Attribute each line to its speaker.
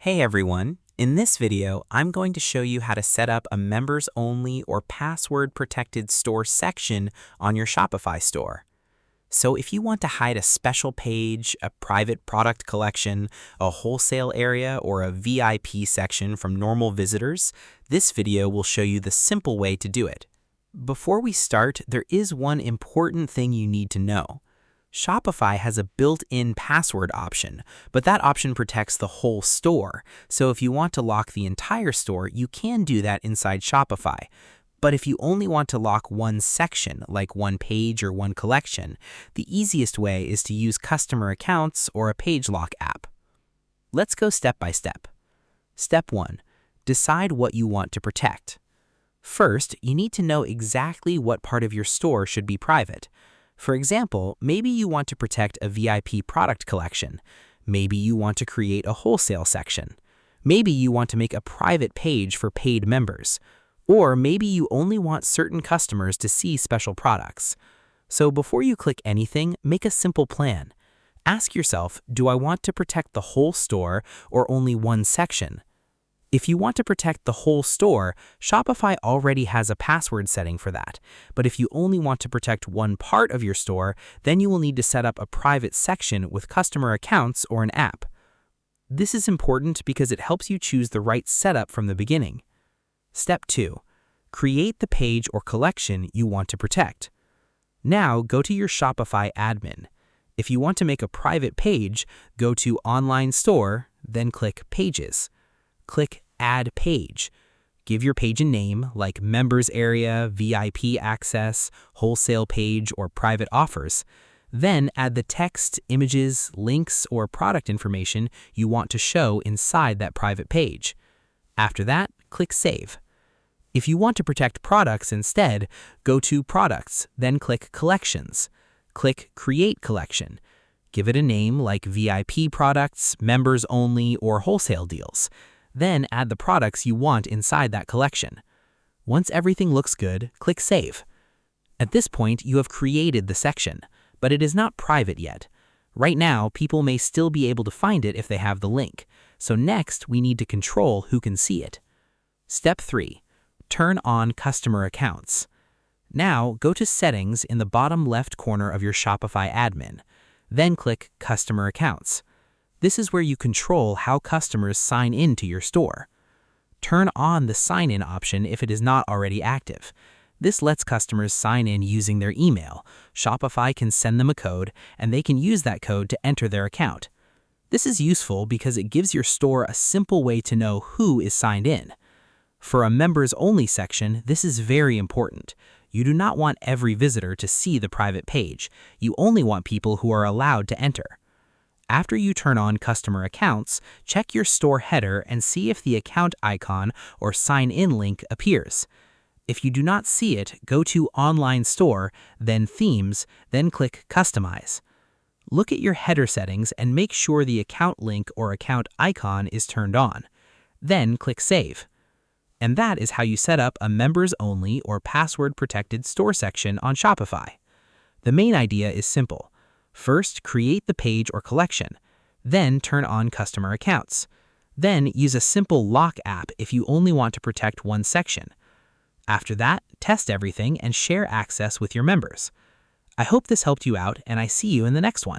Speaker 1: Hey everyone! In this video, I'm going to show you how to set up a members-only or password-protected store section on your Shopify store. So if you want to hide a special page, a private product collection, a wholesale area, or a VIP section from normal visitors, this video will show you the simple way to do it. Before we start, there is one important thing you need to know. Shopify has a built-in password option, but that option protects the whole store. So if you want to lock the entire store, you can do that inside Shopify. But if you only want to lock one section, like one page or one collection, the easiest way is to use customer accounts or a page lock app. Let's go step by step. Step 1. Decide what you want to protect. First, you need to know exactly what part of your store should be private. For example, maybe you want to protect a VIP product collection. Maybe you want to create a wholesale section. Maybe you want to make a private page for paid members. Or maybe you only want certain customers to see special products. So before you click anything, make a simple plan. Ask yourself, do I want to protect the whole store or only one section? If you want to protect the whole store, Shopify already has a password setting for that. But if you only want to protect one part of your store, then you will need to set up a private section with customer accounts or an app. This is important because it helps you choose the right setup from the beginning. Step 2. Create the page or collection you want to protect. Now go to your Shopify admin. If you want to make a private page, go to Online Store, then click Pages. Click Add Page. Give your page a name like Members Area, VIP Access, Wholesale Page, or Private Offers. Then add the text, images, links, or product information you want to show inside that private page. After that, click Save. If you want to protect products instead, go to Products, then click Collections. Click Create Collection. Give it a name like VIP Products, Members Only, or Wholesale Deals. Then add the products you want inside that collection. Once everything looks good, click Save. At this point, you have created the section, but it is not private yet. Right now, people may still be able to find it if they have the link. So next, we need to control who can see it. Step 3. Turn on customer accounts. Now, go to Settings in the bottom left corner of your Shopify admin. Then click Customer Accounts. This is where you control how customers sign in to your store. Turn on the sign-in option if it is not already active. This lets customers sign in using their email. Shopify can send them a code, and they can use that code to enter their account. This is useful because it gives your store a simple way to know who is signed in. For a members-only section, this is very important. You do not want every visitor to see the private page. You only want people who are allowed to enter. After you turn on customer accounts, check your store header and see if the account icon or sign-in link appears. If you do not see it, go to Online Store, then Themes, then click Customize. Look at your header settings and make sure the account link or account icon is turned on. Then click Save. And that is how you set up a members-only or password-protected store section on Shopify. The main idea is simple. First, create the page or collection. Then turn on customer accounts. Then use a simple lock app if you only want to protect one section. After that, test everything and share access with your members. I hope this helped you out, and I see you in the next one.